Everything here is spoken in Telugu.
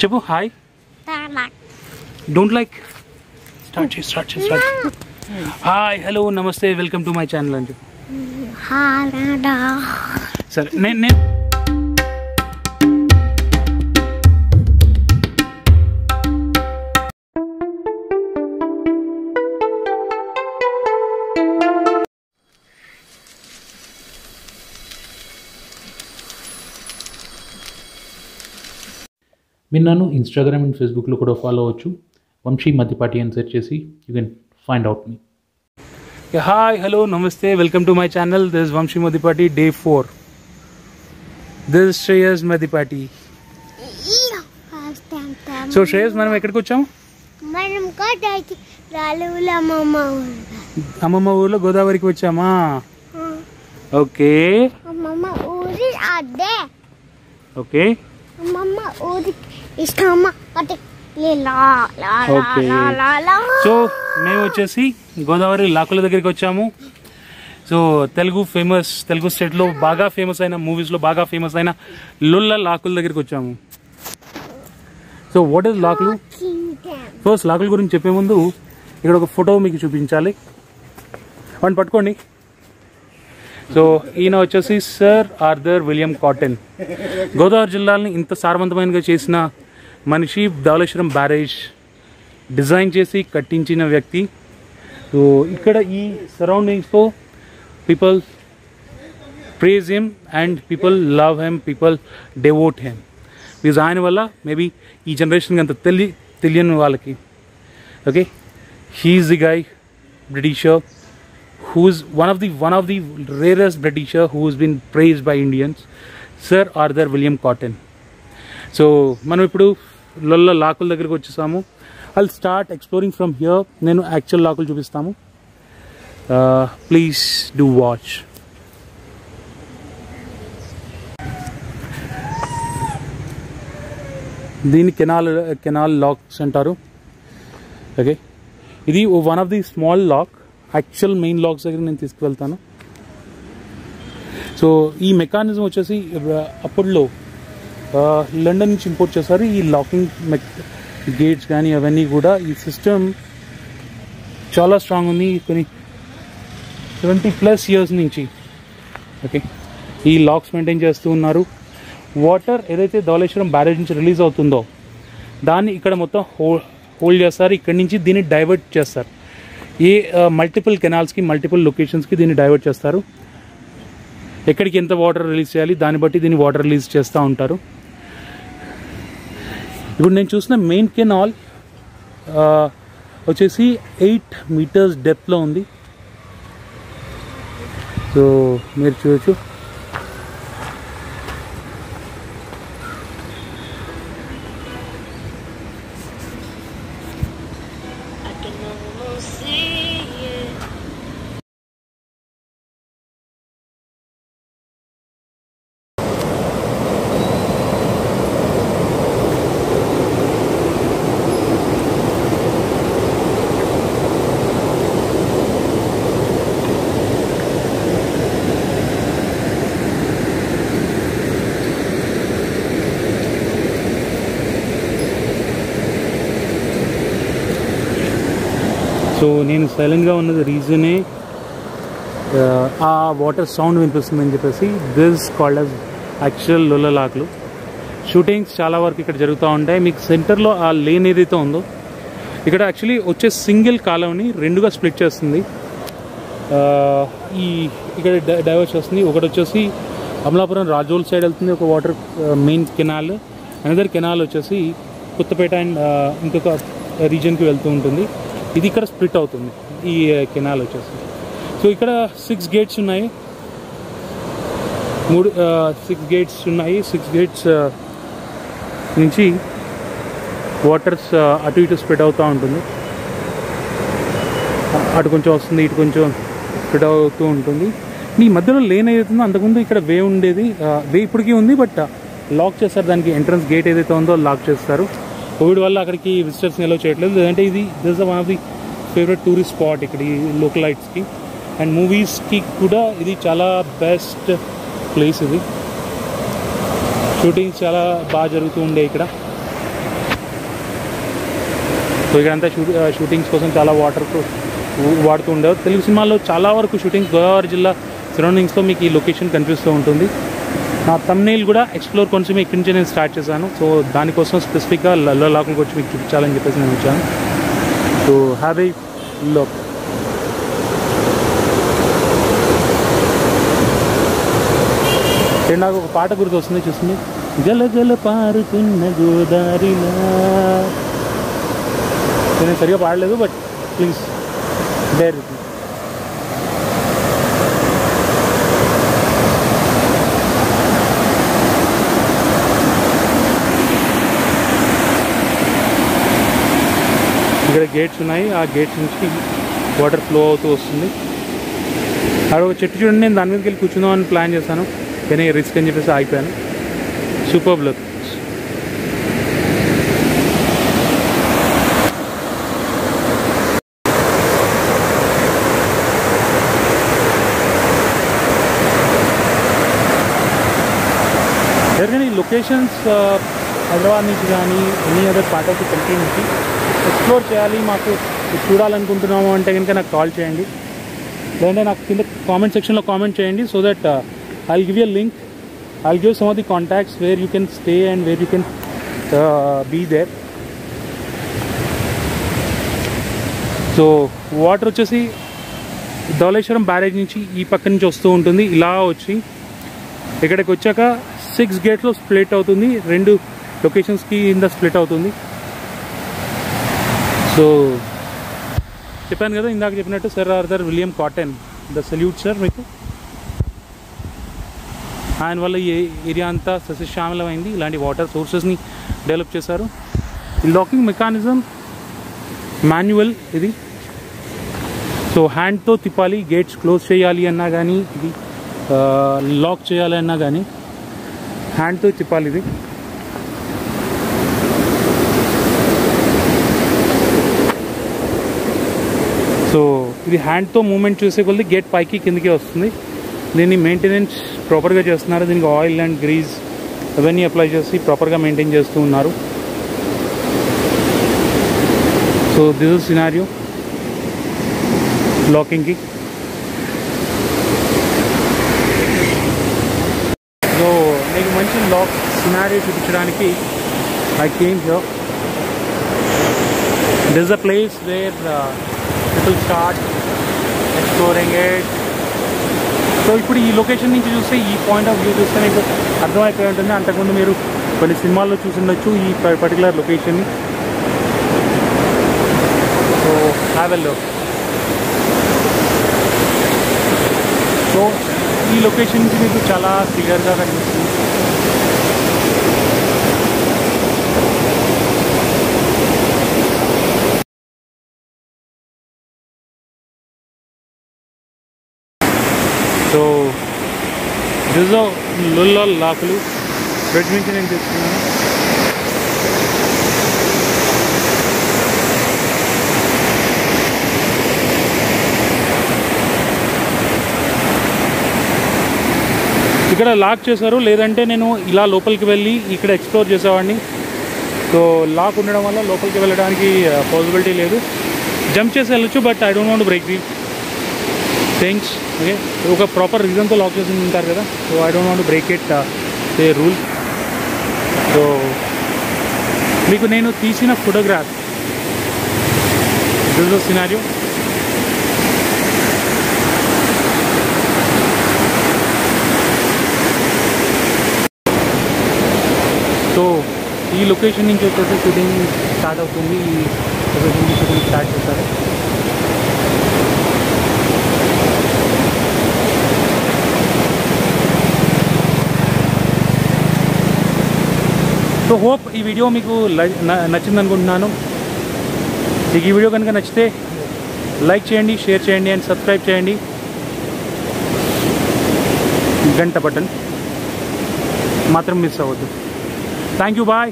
చెప్పు hi. Don't like. Start. Hi, hello, నమస్తే, వెల్కమ్ టు మై ఛానల్ అని చెప్పు. సరే నేను మీరు నన్ను ఇన్స్టాగ్రామ్ అండ్ ఫేస్బుక్లో కూడా ఫాలో అవ్వచ్చు. వంశీ మద్దిపాటి అని సెర్చ్ చేసి you can find out me. Hi, hello, నమస్తే, welcome to my channel. This is Vamshi Maddipati, day 4. This is Shreyas Maddipati. So Shreyas, మనం ఎక్కడికి వచ్చాము? అమ్మమ్మ ఊర్లో గోదావరికి వచ్చామా? ఓకే ఓకే సో మేము వచ్చేసి గోదావరి లాకుల దగ్గరికి వచ్చాము. సో తెలుగు స్టేట్లో బాగా ఫేమస్ అయిన మూవీస్లో బాగా ఫేమస్ అయిన లొల్ల లాకుల దగ్గరికి వచ్చాము. సో వాట్ ఈస్ లాకులు? ఫస్ట్ లాకుల గురించి చెప్పే ముందు ఇక్కడ ఒక ఫోటో మీకు చూపించాలి. వన్ పట్టుకోండి. సో ఈయన వచ్చేసి sir Arthur William cotton. Godavari జిల్లాని ఇంత సారవంతమైనగా చేసిన మనిషి, ధవళేశ్వరం బ్యారేజ్ డిజైన్ చేసి కట్టించిన వ్యక్తి. సో ఇక్కడ ఈ సరౌండింగ్స్తో people praise him and people love him, people devote him. Because ఆయన వల్ల మేబీ ఈ జనరేషన్కి అంత తెలియని వాళ్ళకి. Okay, he is the guy, britisher, who's one of the rarest Britisher who's been praised by Indians, Sir Arthur William Cotton. So మనం ఇప్పుడు లొల్ల లాకుల దగ్గరికి వచ్చేసాము. I'll start exploring from here. నేను యాక్చువల్ లాకులు చూపిస్తాము. Please do watch. దీన్ని కెనాల్ లాక్స్ అంటారు. ఓకే, ఇది one of the small lock. Actual main locks దగ్గర నేను తీసుకువెళ్తాను. సో ఈ మెకానిజం వచ్చేసి అప్పట్లో లండన్ నుంచి ఇంపోర్ట్ చేశారు. ఈ లాకింగ్ గేట్స్ కానీ అవన్నీ కూడా ఈ సిస్టమ్ చాలా స్ట్రాంగ్ ఉంది. కొన్ని 70+ years నుంచి ఓకే ఈ లాక్స్ మెయింటైన్ చేస్తూ ఉన్నారు. వాటర్ ఏదైతే ధవళేశ్వరం బ్యారేజ్ నుంచి రిలీజ్ అవుతుందో దాన్ని ఇక్కడ మొత్తం హోల్డ్ చేస్తారు. ఇక్కడి నుంచి దీన్ని డైవర్ట్ చేస్తారు. ఈ మల్టిపుల్ కెనాల్స్కి, మల్టిపుల్ లొకేషన్స్కి దీన్ని డైవర్ట్ చేస్తారు. ఎక్కడికి ఎంత వాటర్ రిలీజ్ చేయాలి దాన్ని బట్టి దీన్ని వాటర్ రిలీజ్ చేస్తూ ఉంటారు. ఇప్పుడు నేను చూసిన మెయిన్ కెనాల్ వచ్చేసి 8 meters డెప్త్లో ఉంది. సో మీరు చూడొచ్చు. సో నేను సైలెంట్గా ఉన్నది రీజనే ఆ వాటర్ సౌండ్ వినిపిస్తుందని చెప్పేసి. This called as actual Lolla లాకులు. షూటింగ్స్ చాలా వరకు ఇక్కడ జరుగుతూ ఉంటాయి. మీకు సెంటర్లో ఆ లేన్ ఏదైతే ఉందో ఇక్కడ యాక్చువల్లీ వచ్చే సింగిల్ కాలువని 2గా స్ప్లిట్ చేస్తుంది. ఇక్కడ డైవర్ట్ చేస్తుంది. ఒకటి వచ్చేసి అమలాపురం రాజోల్ సైడ్ వెళ్తుంది ఒక water main canal. Another canal వచ్చేసి కొత్తపేట అండ్ ఇంకొక రీజన్కి వెళ్తూ ఉంటుంది. ఇది ఇక్కడ స్ప్లిట్ అవుతుంది ఈ కెనాల్ వచ్చేసి. సో ఇక్కడ 6 gates ఉన్నాయి. 6 gates ఉన్నాయి. 6 gates నుంచి వాటర్స్ అటు ఇటు స్ప్రెడ్ అవుతూ ఉంటుంది. అటు కొంచెం వస్తుంది, ఇటు కొంచెం స్ప్రెడ్ అవుతూ ఉంటుంది. ఈ మధ్యలో లేన్ ఏదైతుందో అంతకుముందు ఇక్కడ వే ఉండేది. వే ఇప్పటికీ ఉంది, బట్ లాక్ చేస్తారు. దానికి ఎంట్రన్స్ గేట్ ఏదైతే ఉందో లాక్ చేస్తారు. కోవిడ్ వల్ల అక్కడికి విజిటర్స్ని ఎలా చేయట్లేదు. లేదంటే ఇది this one of the favourite tourist spot ఇక్కడ ఈ లోకలైట్స్కి అండ్ మూవీస్కి కూడా. ఇది చాలా బెస్ట్ ప్లేస్. ఇది షూటింగ్స్ చాలా బాగా జరుగుతూ ఉండే ఇక్కడ. సో ఇక్కడంతా షూటింగ్స్ కోసం చాలా వాటర్ వాడుతూ ఉండేవారు. తెలుగు సినిమాల్లో చాలా వరకు షూటింగ్స్ గోదావరి జిల్లా సరౌండింగ్స్లో మీకు ఈ లొకేషన్ కనిపిస్తూ ఉంటుంది. నా థంబ్నెయిల్ కూడా ఎక్స్ప్లోర్ కొంచెం ఇక్కడి నుంచి నేను స్టార్ట్ చేశాను. సో దానికోసం స్పెసిఫిక్గా లల్లో లాకులకు వచ్చి మీకు చూపించాలని చెప్పేసి నేను వచ్చాను. So have a look. నాకు ఒక పాట గుర్తు వస్తుంది, చూస్తుంది. జల జల పారుతున్న గోదారిలా. నేను సరిగా పాడలేదు, but please bear with me. ఇక్కడ గేట్స్ ఉన్నాయి, ఆ గేట్స్ నుంచి వాటర్ ఫ్లో అవుతూ వస్తుంది. అక్కడ ఒక చెట్టు చూడండి, నేను దాని మీదకి వెళ్ళి కూర్చుందామని ప్లాన్ చేశాను, కానీ రిస్క్ అని చెప్పేసి ఆగిపోయాను. Superb look. ఎవరికైనా ఈ లొకేషన్స్ హైదరాబాద్ నుంచి కానీ any other part of the country నుంచి ఎక్స్ప్లోర్ చేయాలి, మాకు చూడాలనుకుంటున్నాము అంటే కనుక నాకు కాల్ చేయండి, లేదంటే నాకు కింద కామెంట్ సెక్షన్లో కామెంట్ చేయండి. So that I'll give you link, I'll give some of the contacts where you can stay and where you can be there. So water వచ్చేసి ధవళేశ్వరం బ్యారేజ్ నుంచి ఈ పక్క నుంచి వస్తూ ఉంటుంది. ఇలా వచ్చి ఇక్కడికి వచ్చాక 6 గేట్స్లో స్ప్లిట్ అవుతుంది, 2 లొకేషన్స్కి కింద స్ప్లిట్ అవుతుంది. సో చెప్పాను కదా ఇందాక చెప్పినట్టు, sir Arthur William cotton the salute sir మీకు. ఆయన వల్ల ఈ ఏరియా అంతా సస్యశ్యామలమైంది, ఇలాంటి వాటర్ సోర్సెస్ని డెవలప్ చేశారు. ఈ లాకింగ్ మెకానిజం మాన్యువల్ ఇది. సో హ్యాండ్తో తిప్పాలి, గేట్స్ క్లోజ్ చేయాలి అన్నా కానీ, ఇది లాక్ చేయాలి అన్నా కానీ హ్యాండ్తో తిప్పాలి ఇది. సో ఇది హ్యాండ్తో మూమెంట్ చూసే కొద్ది గేట్ పైకి కిందకి వస్తుంది. దీన్ని మెయింటెనెన్స్ ప్రాపర్గా చేస్తున్నారు, దీనికి ఆయిల్ అండ్ గ్రీజ్ అవన్నీ అప్లై చేసి ప్రాపర్గా మెయింటైన్ చేస్తూ ఉన్నారు. సో దిస్ ఇస్ సినారియో లాకింగ్కి. సో మీకు మంచి లాక్ సినారియో చూపించడానికి I came here. This is the place where people start exploring it. So ఇప్పుడు ఈ లొకేషన్ నుంచి చూస్తే, ఈ పాయింట్ ఆఫ్ వ్యూ చూస్తే మీకు అర్థమైపోయి ఉంటుంది. అంతకుముందు మీరు కొన్ని సినిమాల్లో చూసి ఉండొచ్చు ఈ పర్టికులర్ లొకేషన్ని. So have a look. So ఈ లొకేషన్ నుంచి మీకు చాలా క్లియర్గా కనిపిస్తుంది. సో దిస్ లుల్లో లాకులు బ్రిడ్జ్ నుంచి నేను తీసుకున్నాను. ఇక్కడ లాక్ చేశారు, లేదంటే నేను ఇలా లోపలికి వెళ్ళి ఇక్కడ ఎక్స్ప్లోర్ చేసేవాడిని. సో లాక్ ఉండడం వల్ల లోపలికి వెళ్ళడానికి పాసిబిలిటీ లేదు. జంప్ చేసి వెళ్ళొచ్చు, but I don't want to break the things. Okay, ఒక ప్రాపర్ రీజన్తో లాక్ చేసి ఉంటారు కదా. So I don't want to break it they rule. So మీకు నేను తీసిన photograph this is scenario. So ఈ లొకేషన్ నుంచి వచ్చేసి షూటింగ్ స్టార్ట్ అవుతుంది. ఈ లొకేషన్ నుంచి షూటింగ్ స్టార్ట్ చేస్తారు. సో హోప్ ఈ వీడియో మీకు నచ్చింది అనుకుంటున్నాను. మీకు ఈ వీడియో కనుక నచ్చితే లైక్ చేయండి, షేర్ చేయండి అండ్ సబ్స్క్రైబ్ చేయండి. గంట బటన్ మాత్రం మిస్ అవ్వద్దు. Thank you, bye.